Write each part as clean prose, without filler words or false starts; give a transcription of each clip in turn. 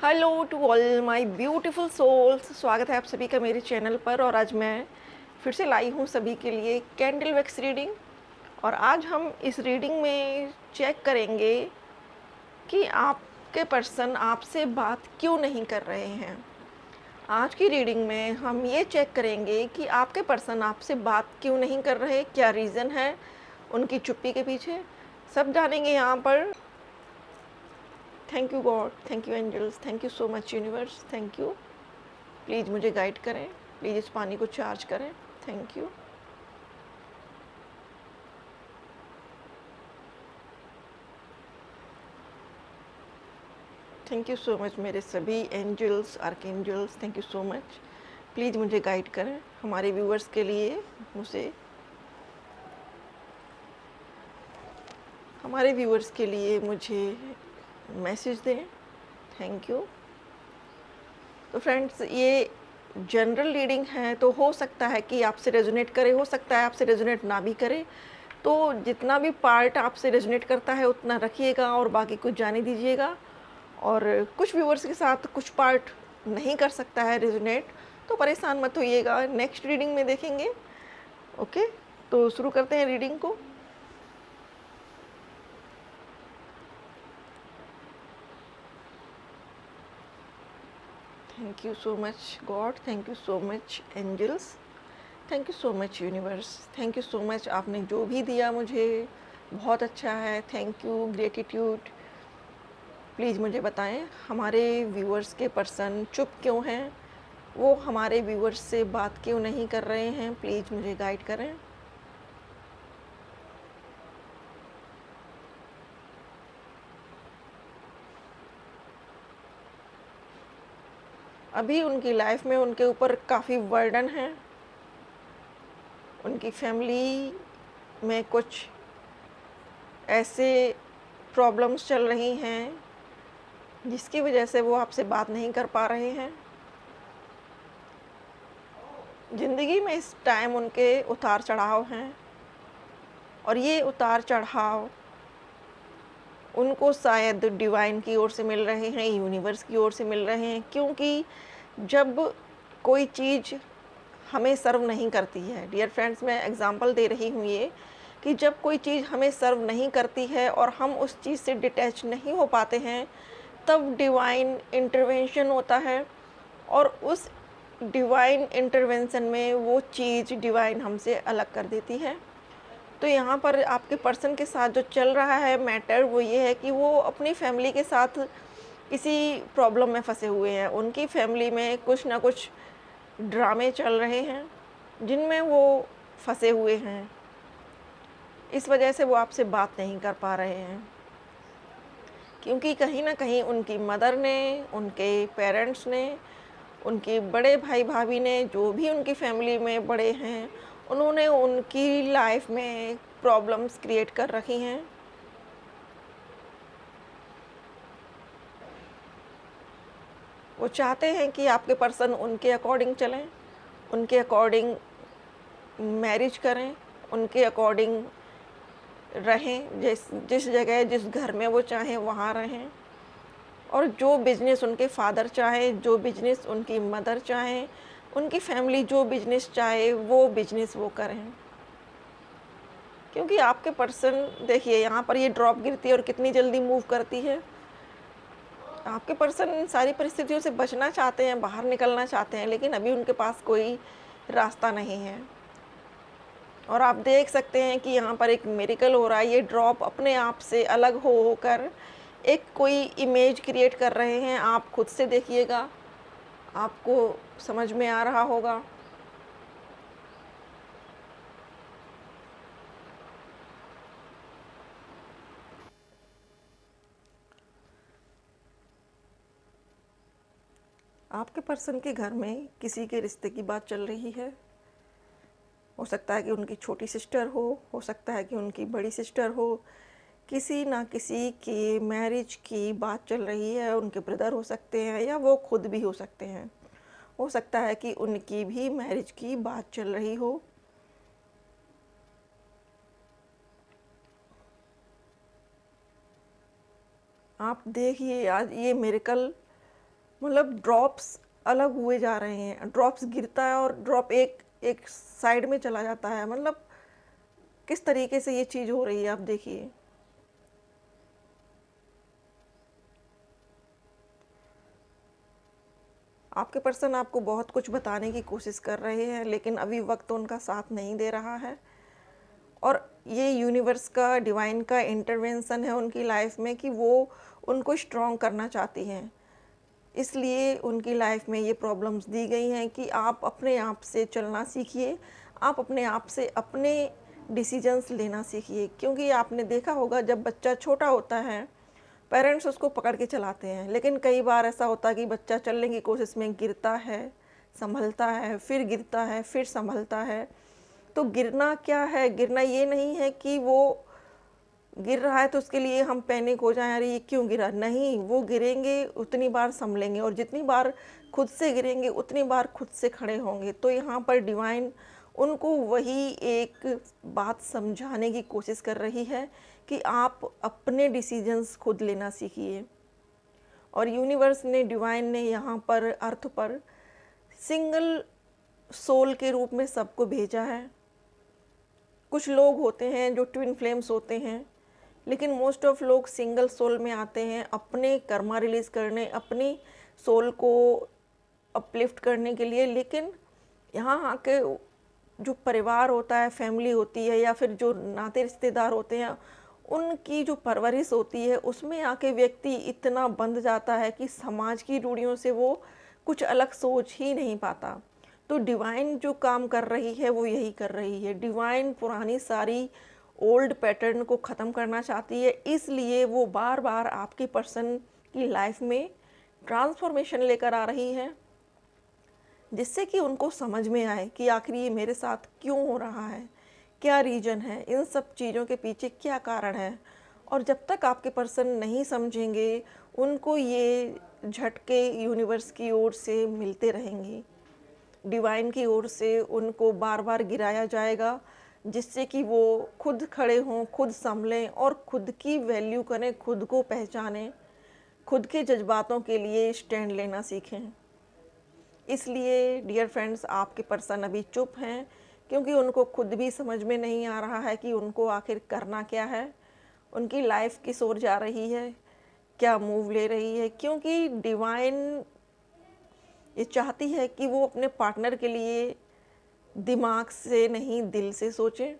Hello to all my beautiful souls. स्वागत है आप सभी का मेरे चैनल पर। और आज मैं फिर से लाई हूँ सभी के लिए कैंडल वैक्स रीडिंग। और आज हम इस रीडिंग में चेक करेंगे कि आपके पर्सन आपसे बात क्यों नहीं कर रहे हैं। आज की रीडिंग में हम ये चेक करेंगे कि आपके पर्सन आपसे बात क्यों नहीं कर रहे, क्या रीज़न है उनकी चुप्पी के पीछे, सब जानेंगे यहाँ पर। Thank you God, thank you angels, thank you so much universe, thank you. Please मुझे गाइड करें, प्लीज़ इस पानी को चार्ज करें। Thank you. Thank you so much मेरे सभी angels, archangels, thank you so much. Please मुझे गाइड करें। हमारे व्यूअर्स के लिए मुझे मैसेज दें। Thank you. तो फ्रेंड्स, ये जनरल रीडिंग है, तो हो सकता है कि आपसे रेजोनेट करे, हो सकता है आपसे रेजोनेट ना भी करे। तो जितना भी पार्ट आपसे रेजोनेट करता है उतना रखिएगा और बाकी कुछ जाने दीजिएगा। और कुछ व्यूअर्स के साथ कुछ पार्ट नहीं कर सकता है रेजोनेट, तो परेशान मत होइएगा, नेक्स्ट रीडिंग में देखेंगे। ओके, तो शुरू करते हैं रीडिंग को। Thank you so much God, thank you so much angels, thank you so much universe, thank you so much. आपने जो भी दिया मुझे बहुत अच्छा है। Thank you, gratitude. प्लीज़ मुझे बताएं, हमारे व्यूअर्स के पर्सन चुप क्यों हैं, वो हमारे व्यूअर्स से बात क्यों नहीं कर रहे हैं। प्लीज़ मुझे गाइड करें। अभी उनकी लाइफ में उनके ऊपर काफ़ी बर्डन है। उनकी फैमिली में कुछ ऐसे प्रॉब्लम्स चल रही हैं जिसकी वजह से वो आपसे बात नहीं कर पा रहे हैं। ज़िंदगी में इस टाइम उनके उतार चढ़ाव हैं, और ये उतार चढ़ाव उनको शायद डिवाइन की ओर से मिल रहे हैं, यूनिवर्स की ओर से मिल रहे हैं। क्योंकि जब कोई चीज़ हमें सर्व नहीं करती है, डियर फ्रेंड्स, मैं एग्जांपल दे रही हूँ ये, कि जब कोई चीज़ हमें सर्व नहीं करती है और हम उस चीज़ से डिटैच नहीं हो पाते हैं, तब डिवाइन इंटरवेंशन होता है। और उस डिवाइन इंटरवेंशन में वो चीज़ डिवाइन हमसे अलग कर देती है। तो यहाँ पर आपके पर्सन के साथ जो चल रहा है मैटर, वो ये है कि वो अपनी फैमिली के साथ किसी प्रॉब्लम में फंसे हुए हैं। उनकी फैमिली में कुछ ना कुछ ड्रामे चल रहे हैं जिनमें वो फंसे हुए हैं। इस वजह से वो आपसे बात नहीं कर पा रहे हैं, क्योंकि कहीं ना कहीं उनकी मदर ने, उनके पेरेंट्स ने, उनके बड़े भाई भाभी ने, जो भी उनकी फैमिली में बड़े हैं, उन्होंने उनकी लाइफ में प्रॉब्लम्स क्रिएट कर रखी हैं। वो चाहते हैं कि आपके पर्सन उनके अकॉर्डिंग चलें, उनके अकॉर्डिंग मैरिज करें, उनके अकॉर्डिंग रहें, जिस जिस जगह जिस घर में वो चाहें वहाँ रहें। और जो बिज़नेस उनके फादर चाहें, जो बिज़नेस उनकी मदर चाहें, उनकी फैमिली जो बिज़नेस चाहे वो बिज़नेस वो करें। क्योंकि आपके पर्सन, देखिए यहाँ पर ये ड्रॉप गिरती है और कितनी जल्दी मूव करती है। आपके पर्सन इन सारी परिस्थितियों से बचना चाहते हैं, बाहर निकलना चाहते हैं, लेकिन अभी उनके पास कोई रास्ता नहीं है। और आप देख सकते हैं कि यहाँ पर एक मिरेकल हो रहा है। ये ड्रॉप अपने आप से अलग होकर एक कोई इमेज क्रिएट कर रहे हैं। आप खुद से देखिएगा, आपको समझ में आ रहा होगा। आपके पर्सन के घर में किसी के रिश्ते की बात चल रही है। हो सकता है कि उनकी छोटी सिस्टर हो सकता है कि उनकी बड़ी सिस्टर हो। किसी ना किसी की मैरिज की बात चल रही है। उनके ब्रदर हो सकते हैं या वो खुद भी हो सकते हैं। हो सकता है कि उनकी भी मैरिज की बात चल रही हो। आप देखिए, आज ये मिरेकल मतलब ड्रॉप्स अलग हुए जा रहे हैं, ड्रॉप्स गिरता है और ड्रॉप एक एक साइड में चला जाता है। मतलब किस तरीके से ये चीज़ हो रही है आप देखिए। आपके पर्सन आपको बहुत कुछ बताने की कोशिश कर रहे हैं, लेकिन अभी वक्त उनका साथ नहीं दे रहा है। और ये यूनिवर्स का, डिवाइन का इंटरवेंशन है उनकी लाइफ में कि वो उनको स्ट्रॉन्ग करना चाहती हैं। इसलिए उनकी लाइफ में ये प्रॉब्लम्स दी गई हैं कि आप अपने आप से चलना सीखिए, आप अपने आप से अपने डिसीजंस लेना सीखिए। क्योंकि आपने देखा होगा जब बच्चा छोटा होता है, पेरेंट्स उसको पकड़ के चलाते हैं, लेकिन कई बार ऐसा होता है कि बच्चा चलने की कोशिश में गिरता है, संभलता है, फिर गिरता है, फिर संभलता है। तो गिरना क्या है? गिरना ये नहीं है कि वो गिर रहा है तो उसके लिए हम पैनिक हो जाएं, अरे ये क्यों गिरा। नहीं, वो गिरेंगे उतनी बार संभलेंगे, और जितनी बार खुद से गिरेंगे उतनी बार खुद से खड़े होंगे। तो यहाँ पर डिवाइन उनको वही एक बात समझाने की कोशिश कर रही है कि आप अपने डिसीजंस खुद लेना सीखिए। और यूनिवर्स ने, डिवाइन ने यहाँ पर अर्थ पर सिंगल सोल के रूप में सबको भेजा है। कुछ लोग होते हैं जो ट्विन फ्लेम्स होते हैं, लेकिन मोस्ट ऑफ लोग सिंगल सोल में आते हैं अपने कर्मा रिलीज़ करने, अपनी सोल को अपलिफ्ट करने के लिए। लेकिन यहाँ आके जो परिवार होता है, फैमिली होती है, या फिर जो नाते रिश्तेदार होते हैं, उनकी जो परवरिश होती है उसमें आके व्यक्ति इतना बंध जाता है कि समाज की रूढ़ियों से वो कुछ अलग सोच ही नहीं पाता। तो डिवाइन जो काम कर रही है वो यही कर रही है। डिवाइन पुरानी सारी ओल्ड पैटर्न को ख़त्म करना चाहती है, इसलिए वो बार बार आपके पर्सन की लाइफ में ट्रांसफॉर्मेशन लेकर आ रही है, जिससे कि उनको समझ में आए कि आखिर ये मेरे साथ क्यों हो रहा है, क्या रीज़न है, इन सब चीज़ों के पीछे क्या कारण है। और जब तक आपके पर्सन नहीं समझेंगे, उनको ये झटके यूनिवर्स की ओर से मिलते रहेंगे, डिवाइन की ओर से उनको बार बार गिराया जाएगा, जिससे कि वो खुद खड़े हों, खुद संभलें और खुद की वैल्यू करें, खुद को पहचानें, खुद के जज्बातों के लिए स्टैंड लेना सीखें। इसलिए डियर फ्रेंड्स, आपके पर्सन अभी चुप हैं, क्योंकि उनको खुद भी समझ में नहीं आ रहा है कि उनको आखिर करना क्या है, उनकी लाइफ किस ओर जा रही है, क्या मूव ले रही है। क्योंकि डिवाइन ये चाहती है कि वो अपने पार्टनर के लिए दिमाग से नहीं, दिल से सोचें,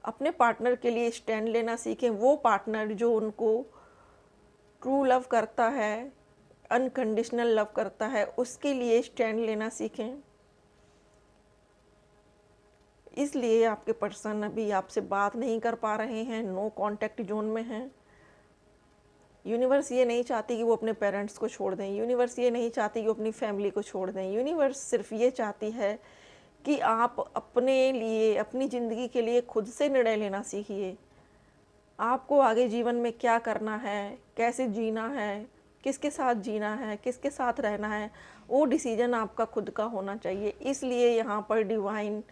अपने पार्टनर के लिए स्टैंड लेना सीखें। वो पार्टनर जो उनको ट्रू लव करता है, अनकंडीशनल लव करता है, उसके लिए स्टैंड लेना सीखें। इसलिए आपके पर्सन अभी आपसे बात नहीं कर पा रहे हैं, नो कांटेक्ट जोन में हैं। यूनिवर्स ये नहीं चाहती कि वो अपने पेरेंट्स को छोड़ दें, यूनिवर्स ये नहीं चाहती कि वो अपनी फैमिली को छोड़ दें। यूनिवर्स सिर्फ ये चाहती है कि आप अपने लिए, अपनी ज़िंदगी के लिए खुद से निर्णय लेना सीखिए। आपको आगे जीवन में क्या करना है, कैसे जीना है, किसके साथ जीना है, किसके साथ रहना है, वो डिसीजन आपका खुद का होना चाहिए। इसलिए यहाँ पर डिवाइन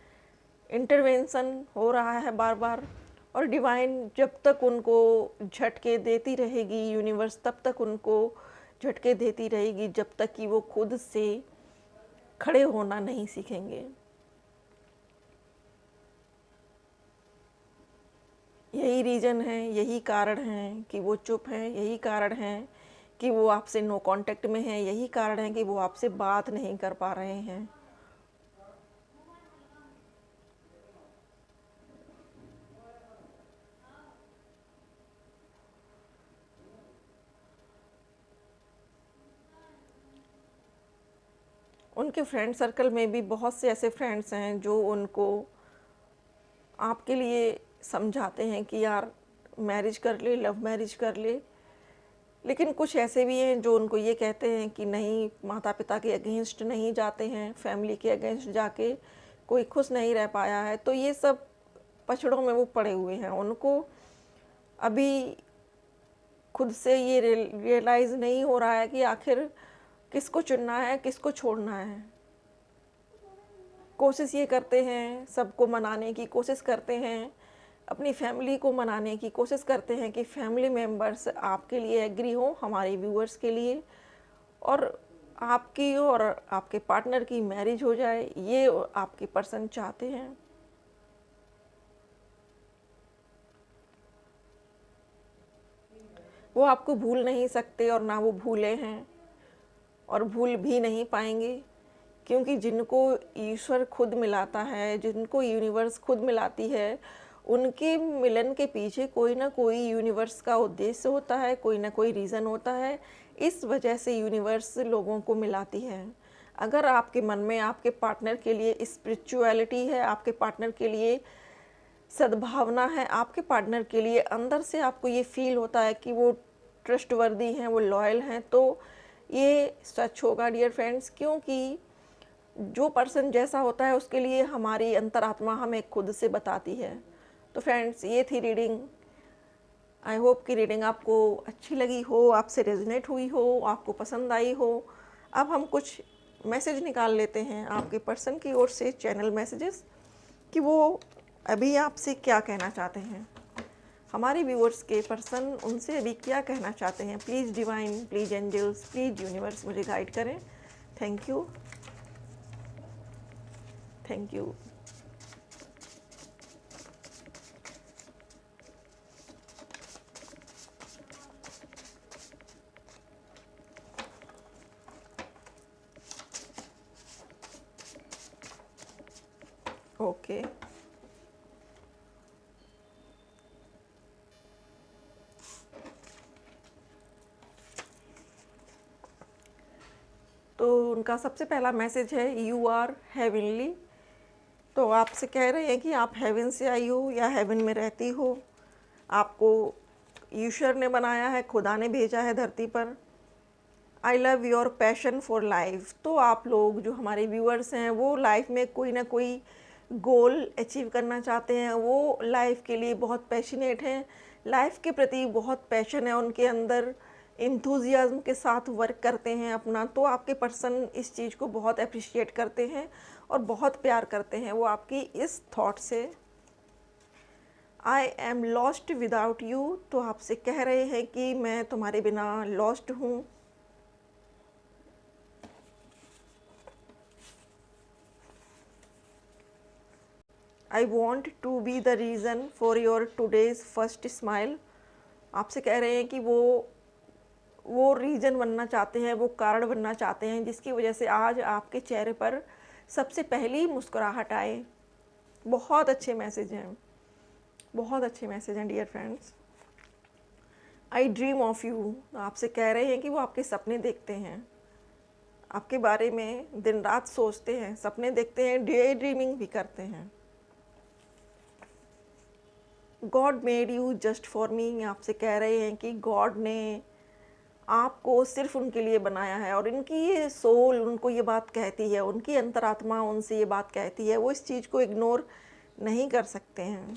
इंटरवेंशन हो रहा है बार बार। और डिवाइन जब तक उनको झटके देती रहेगी, यूनिवर्स तब तक उनको झटके देती रहेगी, जब तक कि वो खुद से खड़े होना नहीं सीखेंगे। यही रीज़न है, यही कारण है कि वो चुप हैं, यही कारण है कि वो आपसे नो कांटेक्ट में हैं, यही कारण है कि वो आपसे बात नहीं कर पा रहे हैं। उनके फ्रेंड सर्कल में भी बहुत से ऐसे फ्रेंड्स हैं जो उनको आपके लिए समझाते हैं कि यार मैरिज कर ले, लव मैरिज कर ले। लेकिन कुछ ऐसे भी हैं जो उनको ये कहते हैं कि नहीं, माता पिता के अगेंस्ट नहीं जाते हैं, फैमिली के अगेंस्ट जाके कोई खुश नहीं रह पाया है। तो ये सब पछड़ों में वो पड़े हुए हैं। उनको अभी खुद से ये रियलाइज़ नहीं हो रहा है कि आखिर किसको चुनना है, किसको छोड़ना है। कोशिश ये करते हैं, सबको मनाने की कोशिश करते हैं, अपनी फैमिली को मनाने की कोशिश करते हैं कि फैमिली मेम्बर्स आपके लिए एग्री हो, हमारे व्यूअर्स के लिए, और आपकी और आपके पार्टनर की मैरिज हो जाए, ये आपके पर्सन चाहते हैं। वो आपको भूल नहीं सकते और ना वो भूले हैं और भूल भी नहीं पाएंगे, क्योंकि जिनको ईश्वर खुद मिलाता है, जिनको यूनिवर्स खुद मिलाती है, उनके मिलन के पीछे कोई ना कोई यूनिवर्स का उद्देश्य होता है, कोई ना कोई रीज़न होता है। इस वजह से यूनिवर्स लोगों को मिलाती है। अगर आपके मन में आपके पार्टनर के लिए स्पिरिचुअलिटी है, आपके पार्टनर के लिए सद्भावना है, आपके पार्टनर के लिए अंदर से आपको ये फील होता है कि वो ट्रस्टवर्दी हैं, वो लॉयल हैं, तो ये सच होगा डियर फ्रेंड्स। क्योंकि जो पर्सन जैसा होता है उसके लिए हमारी अंतरात्मा हमें खुद से बताती है। तो फ्रेंड्स, ये थी रीडिंग। आई होप कि रीडिंग आपको अच्छी लगी हो, आपसे रेजोनेट हुई हो, आपको पसंद आई हो। अब हम कुछ मैसेज निकाल लेते हैं आपके पर्सन की ओर से, चैनल मैसेजेस, कि वो अभी आपसे क्या कहना चाहते हैं। हमारे व्यूअर्स के पर्सन उनसे अभी क्या कहना चाहते हैं। Please divine, please angels, please universe मुझे गाइड करें। Thank you, thank you. Okay, तो उनका सबसे पहला मैसेज है, यू आर हेवनली। तो आपसे कह रहे हैं कि आप हेवन से आई हो या हेवन में रहती हो। आपको ईश्वर ने बनाया है, खुदा ने भेजा है धरती पर। I love your passion for life. तो आप लोग जो हमारे व्यूअर्स हैं वो लाइफ में कोई ना कोई गोल अचीव करना चाहते हैं, वो लाइफ के लिए बहुत पैशनेट हैं, लाइफ के प्रति बहुत पैशन है उनके अंदर, इंथुजियाज्म के साथ वर्क करते हैं अपना। तो आपके पर्सन इस चीज़ को बहुत अप्रिशिएट करते हैं और बहुत प्यार करते हैं वो आपकी इस थॉट से। I am lost without you. तो आपसे कह रहे हैं कि मैं तुम्हारे बिना लॉस्ट हूँ। I want to be the reason for your today's first smile. आपसे कह रहे हैं कि वो रीज़न बनना चाहते हैं, वो कारण बनना चाहते हैं जिसकी वजह से आज आपके चेहरे पर सबसे पहली मुस्कुराहट आए। बहुत अच्छे मैसेज हैं, बहुत अच्छे मैसेज हैं dear friends. I dream of you. आपसे कह रहे हैं कि वो आपके सपने देखते हैं, आपके बारे में दिन रात सोचते हैं, सपने देखते हैं, डे ड्रीमिंग भी करते हैं। God made you just for me. आपसे कह रहे हैं कि गॉड ने आपको सिर्फ उनके लिए बनाया है और इनकी ये सोल उनको ये बात कहती है, उनकी अंतरात्मा उनसे ये बात कहती है, वो इस चीज़ को इग्नोर नहीं कर सकते हैं।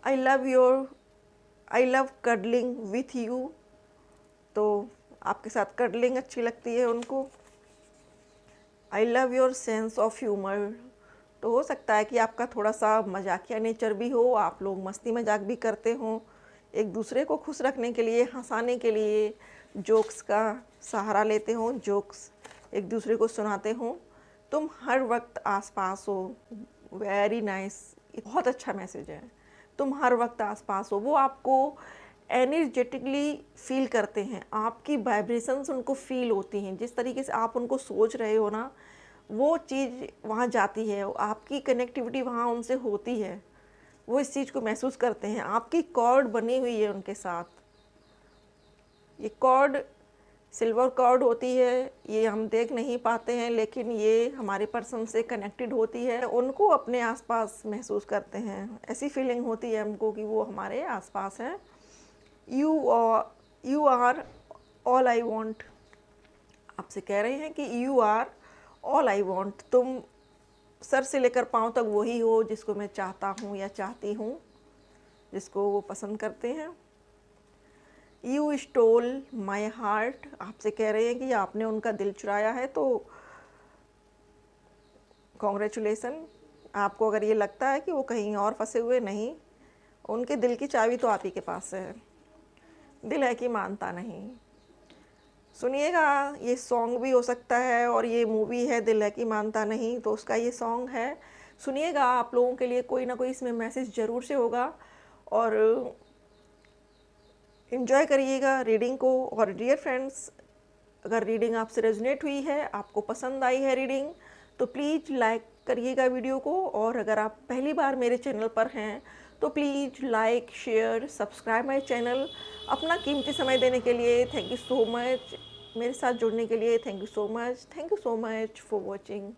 I love cuddling with you. तो आपके साथ कडलिंग अच्छी लगती है उनको। I love your sense of humour. तो हो सकता है कि आपका थोड़ा सा मजाकिया नेचर भी हो, आप लोग मस्ती मजाक भी करते हों, एक दूसरे को खुश रखने के लिए, हंसाने के लिए जोक्स का सहारा लेते हों, जोक्स एक दूसरे को सुनाते हों। तुम हर वक्त आसपास हो। वेरी नाइस, बहुत अच्छा मैसेज है। तुम हर वक्त आसपास हो। वो आपको एनर्जेटिकली फील करते हैं, आपकी वाइब्रेशंस उनको फील होती हैं। जिस तरीके से आप उनको सोच रहे हो ना, वो चीज़ वहाँ जाती है, आपकी कनेक्टिविटी वहाँ उनसे होती है, वो इस चीज़ को महसूस करते हैं। आपकी कॉर्ड बनी हुई है उनके साथ। ये कॉर्ड सिल्वर कॉर्ड होती है, ये हम देख नहीं पाते हैं, लेकिन ये हमारे पर्सन से कनेक्टेड होती है, उनको अपने आसपास महसूस करते हैं। ऐसी फीलिंग होती है हमको कि वो हमारे आसपास हैं। You are all I want. आपसे कह रहे हैं कि you are all I want. तुम सर से लेकर पाँव तक वही हो जिसको मैं चाहता हूँ या चाहती हूँ, जिसको वो पसंद करते हैं। You stole my heart. आपसे कह रहे हैं कि आपने उनका दिल चुराया है, तो कॉन्ग्रेचुलेसन। आपको अगर ये लगता है कि वो कहीं और फंसे हुए, नहीं, उनके दिल की चाबी तो आप ही के पास है। दिल है कि मानता नहीं। सुनिएगा, ये सॉन्ग भी हो सकता है और ये मूवी है दिल है कि मानता नहीं, तो उसका ये सॉन्ग है। सुनिएगा, आप लोगों के लिए कोई ना कोई इसमें मैसेज ज़रूर से होगा और इन्जॉय करिएगा रीडिंग को। और डियर फ्रेंड्स, अगर रीडिंग आपसे रेजोनेट हुई है, आपको पसंद आई है रीडिंग, तो प्लीज़ लाइक करिएगा वीडियो को। और अगर आप पहली बार मेरे चैनल पर हैं तो please like, share, subscribe my channel. अपना कीमती समय देने के लिए थैंक यू सो मच। मेरे साथ जुड़ने के लिए thank you so much. Thank you so much for watching.